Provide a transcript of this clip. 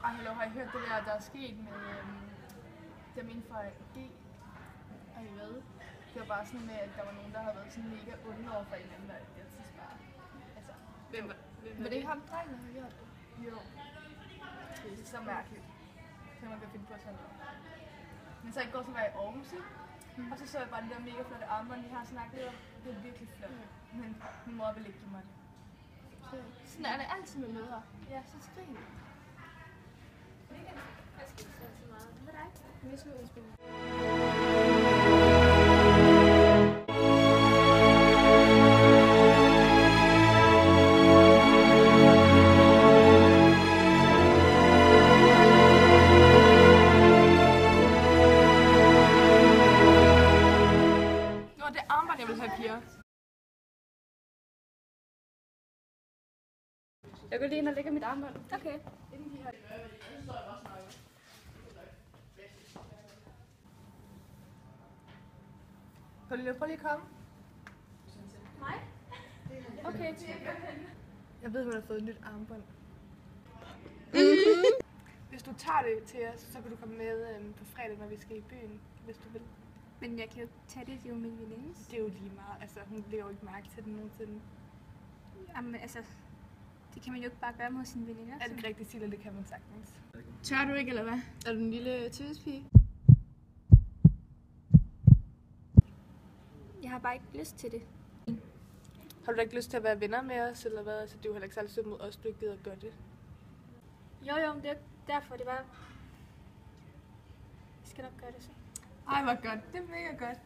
Ej, hallo, har I hørt det der er sket med dem inden for G? Har I ved? Det var bare sådan med, at der var nogen, der havde været sådan mega onde over for hinanden, og jeg synes bare, altså... Hvem var det ikke ham, drengen, der har gjort det? Jo. Det er så mærkeligt. Så man kan finde på sådan noget. Men så i går, så var jeg i Aarhus, og så jeg bare det der mega flotte armbånd, de har snakket om. Det er virkelig flot. Men min mor vil ikke give mig det. Sådan er det altid med mødre. Ja, så skrig. Jeg skal ikke så meget. Hvad er dig? Jeg skal udspille. Nå, det er armbånd, jeg vil have, piger. Jeg går lige ind og lægger mit armbånd. Okay. Pauline, prøv lige at komme. Nej. Okay. Jeg ved, hun har fået et nyt armbånd. Hvis du tager det til os, så kan du komme med på fredag, når vi skal i byen, hvis du vil. Men jeg kan jo tage det, det er jo min veninde. Det er jo lige meget. Altså, hun bliver jo ikke mærke til det nogensinde. Jamen altså, det kan man jo ikke bare gøre mod sine veninder. Er det ikke rigtigt, Silla? Det kan man sagtens. Tør du ikke, eller hvad? Er du en lille tøspige? Jeg har bare ikke lyst til det. Har du da ikke lyst til at være venner med os, eller hvad? Altså, det er jo heller ikke særlig sødt mod os, du ikke gider at gøre det. Jo, men det er derfor, det var... Jeg skal nok gøre det så. Ej, hvor godt. Det er mega godt.